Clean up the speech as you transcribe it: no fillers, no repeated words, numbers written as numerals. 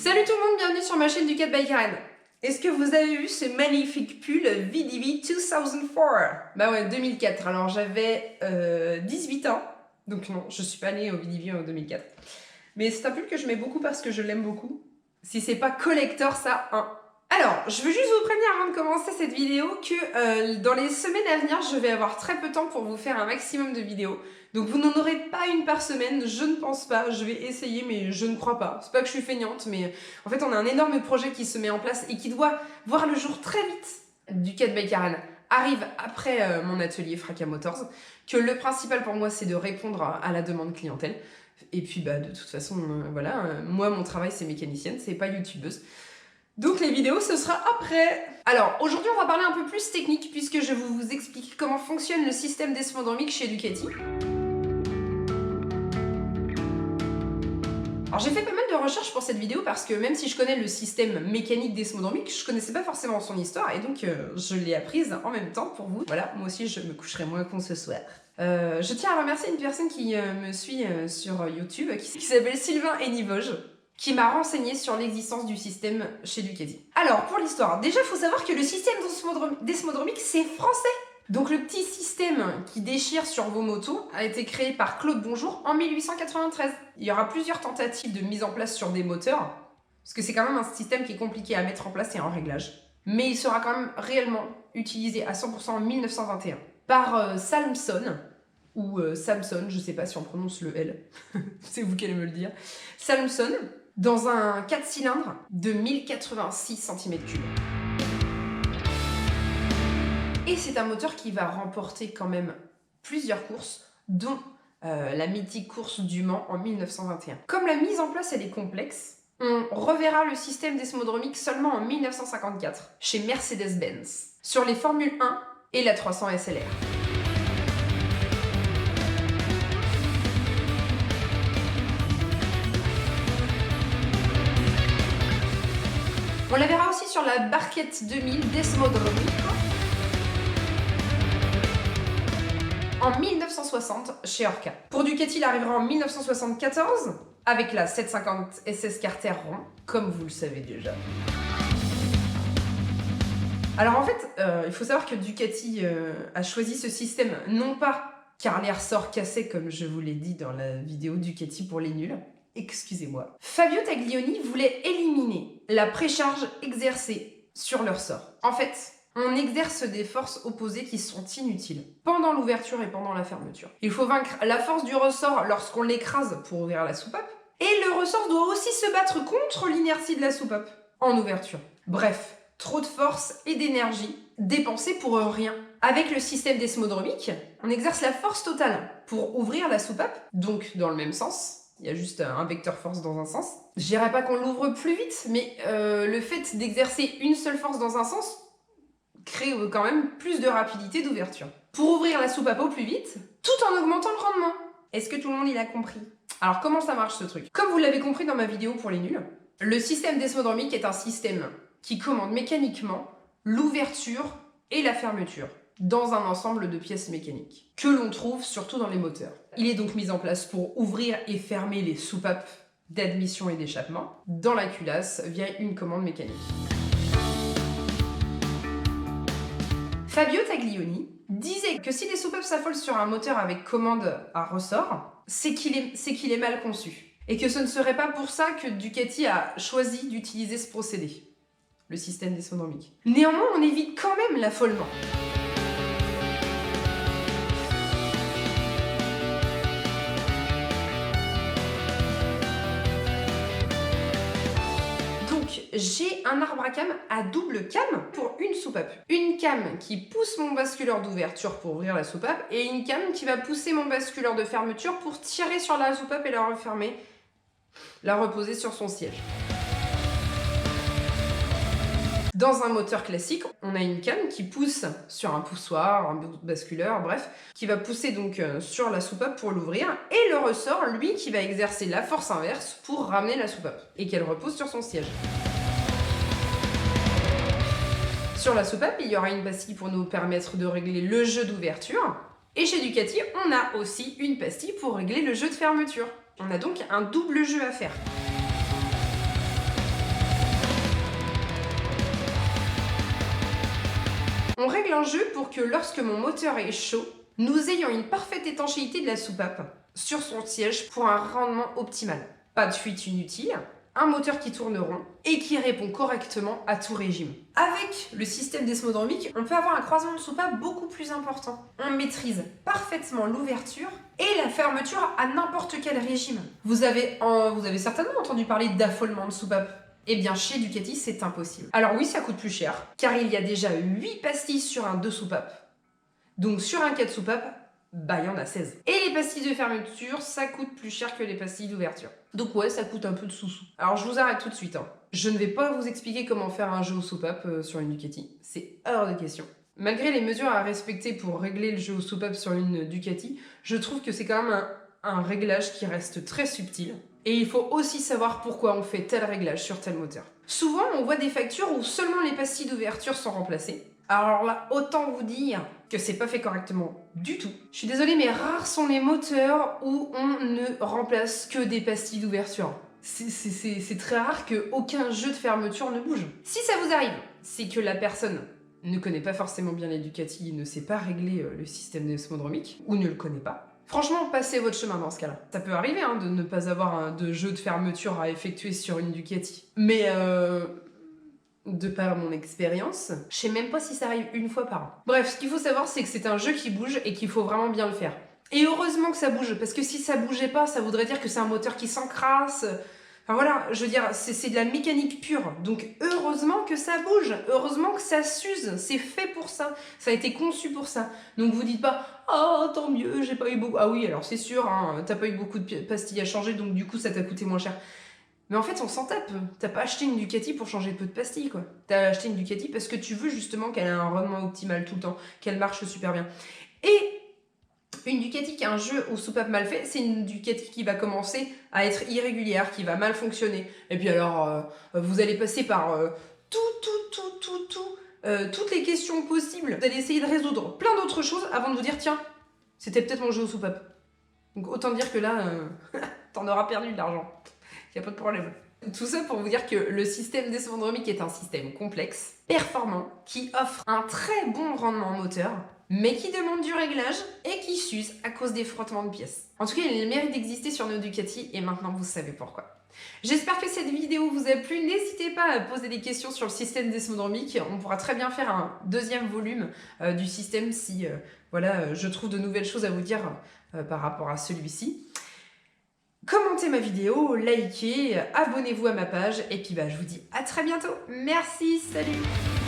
Salut tout le monde, bienvenue sur ma chaîne Ducat by Karen. Est-ce que vous avez vu ce magnifique pull VDV 2004? Bah ouais, 2004. Alors j'avais 18 ans, donc non, je suis pas née au VDV en 2004. Mais c'est un pull que je mets beaucoup parce que je l'aime beaucoup. Si c'est pas collector, ça, hein. Alors, je veux juste vous prévenir avant de commencer cette vidéo que dans les semaines à venir, je vais avoir très peu de temps pour vous faire un maximum de vidéos. Donc vous n'en aurez pas une par semaine, je ne pense pas, je vais essayer mais je ne crois pas. C'est pas que je suis feignante, mais en fait on a un énorme projet qui se met en place et qui doit voir le jour très vite. Ducat by Karen arrive après mon atelier Fracas Motors, que le principal pour moi c'est de répondre à la demande clientèle. Et puis bah de toute façon, voilà, moi mon travail c'est mécanicienne, c'est pas youtubeuse. Donc les vidéos, ce sera après. Alors, aujourd'hui, on va parler un peu plus technique puisque je vais vous explique comment fonctionne le système desmodromique chez Ducati. Alors, j'ai fait pas mal de recherches pour cette vidéo parce que même si je connais le système mécanique desmodromique, je connaissais pas forcément son histoire et donc je l'ai apprise en même temps pour vous. Voilà, moi aussi, je me coucherai moins con ce soir. Je tiens à remercier une personne qui me suit sur YouTube qui s'appelle Sylvain Enivoge, qui m'a renseigné sur l'existence du système chez Ducati. Alors, pour l'histoire, déjà, il faut savoir que le système desmodromique, c'est français. Donc, le petit système qui déchire sur vos motos a été créé par Claude Bonjour en 1893. Il y aura plusieurs tentatives de mise en place sur des moteurs, parce que c'est quand même un système qui est compliqué à mettre en place et en réglage. Mais il sera quand même réellement utilisé à 100% en 1921 par Salmson, ou Samson, je sais pas si on prononce le L, c'est vous qui allez me le dire. Salmson, dans un 4 cylindres de 1086 cm3. Et c'est un moteur qui va remporter quand même plusieurs courses, dont la mythique course du Mans en 1921. Comme la mise en place elle est complexe, on reverra le système desmodromique seulement en 1954, chez Mercedes-Benz, sur les Formule 1 et la 300 SLR. On la verra aussi sur la Barquette 2000 desmodromique en 1960 chez Orca. Pour Ducati, il arrivera en 1974 avec la 750 SS Carter rond, comme vous le savez déjà. Alors en fait, il faut savoir que Ducati a choisi ce système non pas car les ressorts cassaient comme je vous l'ai dit dans la vidéo Ducati pour les nuls. Excusez-moi. Fabio Taglioni voulait éliminer la précharge exercée sur le ressort. En fait, on exerce des forces opposées qui sont inutiles pendant l'ouverture et pendant la fermeture. Il faut vaincre la force du ressort lorsqu'on l'écrase pour ouvrir la soupape, et le ressort doit aussi se battre contre l'inertie de la soupape en ouverture. Bref, trop de force et d'énergie dépensées pour rien. Avec le système desmodromique, on exerce la force totale pour ouvrir la soupape, donc dans le même sens. Il y a juste un vecteur force dans un sens. Je dirais pas qu'on l'ouvre plus vite, mais le fait d'exercer une seule force dans un sens crée quand même plus de rapidité d'ouverture. Pour ouvrir la soupape au plus vite, tout en augmentant le rendement. Est-ce que tout le monde y a compris? Alors comment ça marche ce truc? Comme vous l'avez compris dans ma vidéo pour les nuls, le système desmodromique est un système qui commande mécaniquement l'ouverture et la fermeture dans un ensemble de pièces mécaniques, que l'on trouve surtout dans les moteurs. Il est donc mis en place pour ouvrir et fermer les soupapes d'admission et d'échappement dans la culasse via une commande mécanique. Fabio Taglioni disait que si les soupapes s'affolent sur un moteur avec commande à ressort, c'est qu'il est mal conçu. Et que ce ne serait pas pour ça que Ducati a choisi d'utiliser ce procédé, le système desmodromique. Néanmoins, on évite quand même l'affolement. J'ai un arbre à cam à double cam pour une soupape. Une cam qui pousse mon basculeur d'ouverture pour ouvrir la soupape et une cam qui va pousser mon basculeur de fermeture pour tirer sur la soupape et la refermer, la reposer sur son siège. Dans un moteur classique, on a une cam qui pousse sur un poussoir, un basculeur, bref, qui va pousser donc sur la soupape pour l'ouvrir, et le ressort, lui, qui va exercer la force inverse pour ramener la soupape et qu'elle repose sur son siège. Sur la soupape, il y aura une pastille pour nous permettre de régler le jeu d'ouverture. Et chez Ducati, on a aussi une pastille pour régler le jeu de fermeture. On a donc un double jeu à faire. On règle un jeu pour que lorsque mon moteur est chaud, nous ayons une parfaite étanchéité de la soupape sur son siège pour un rendement optimal. Pas de fuite inutile, un moteur qui tourne rond et qui répond correctement à tout régime. Avec le système desmodromique, on peut avoir un croisement de soupape beaucoup plus important. On maîtrise parfaitement l'ouverture et la fermeture à n'importe quel régime. Vous avez certainement entendu parler d'affolement de soupape. Eh bien, chez Ducati, c'est impossible. Alors oui, ça coûte plus cher, car il y a déjà 8 pastilles sur un 2 soupapes. Donc sur un 4 soupapes, il y en a 16. Et les pastilles de fermeture, ça coûte plus cher que les pastilles d'ouverture. Donc ouais, ça coûte un peu de sous-sous. Alors je vous arrête tout de suite. Je ne vais pas vous expliquer comment faire un jeu aux soupapes sur une Ducati. C'est hors de question. Malgré les mesures à respecter pour régler le jeu aux soupapes sur une Ducati, je trouve que c'est quand même un réglage qui reste très subtil. Et il faut aussi savoir pourquoi on fait tel réglage sur tel moteur. Souvent, on voit des factures où seulement les pastilles d'ouverture sont remplacées. Alors là, autant vous dire que c'est pas fait correctement du tout. Je suis désolée, mais rares sont les moteurs où on ne remplace que des pastilles d'ouverture. C'est très rare qu'aucun jeu de fermeture ne bouge. Si ça vous arrive, c'est que la personne ne connaît pas forcément bien les Ducati et ne sait pas régler le système desmodromique, ou ne le connaît pas. Franchement, passez votre chemin dans ce cas-là. Ça peut arriver de ne pas avoir de jeu de fermeture à effectuer sur une Ducati. Mais de par mon expérience, je sais même pas si ça arrive une fois par an. Bref, ce qu'il faut savoir, c'est que c'est un jeu qui bouge et qu'il faut vraiment bien le faire. Et heureusement que ça bouge, parce que si ça bougeait pas, ça voudrait dire que c'est un moteur qui s'encrasse. Enfin voilà, je veux dire, c'est de la mécanique pure. Donc heureusement que ça bouge, heureusement que ça s'use, c'est fait pour ça. Ça a été conçu pour ça. Donc vous dites pas « Oh, tant mieux, j'ai pas eu beaucoup... » Ah oui, alors c'est sûr, t'as pas eu beaucoup de pastilles à changer, donc du coup ça t'a coûté moins cher. Mais en fait, on s'en tape. T'as pas acheté une Ducati pour changer peu de pastilles, quoi. T'as acheté une Ducati parce que tu veux justement qu'elle ait un rendement optimal tout le temps, qu'elle marche super bien. Et une Ducati qui a un jeu aux soupapes mal fait, c'est une Ducati qui va commencer à être irrégulière, qui va mal fonctionner. Et puis alors, vous allez passer par toutes les questions possibles. Vous allez essayer de résoudre plein d'autres choses avant de vous dire, tiens, c'était peut-être mon jeu aux soupapes. Donc autant dire que là, t'en auras perdu de l'argent. Il n'y a pas de problème. Tout ça pour vous dire que le système desmodromique est un système complexe, performant, qui offre un très bon rendement moteur, mais qui demande du réglage et qui s'use à cause des frottements de pièces. En tout cas, il a le mérite d'exister sur nos Ducati et maintenant vous savez pourquoi. J'espère que cette vidéo vous a plu. N'hésitez pas à poser des questions sur le système desmodromique. On pourra très bien faire un deuxième volume du système si je trouve de nouvelles choses à vous dire par rapport à celui-ci. Commentez ma vidéo, likez, abonnez-vous à ma page et puis je vous dis à très bientôt. Merci, salut!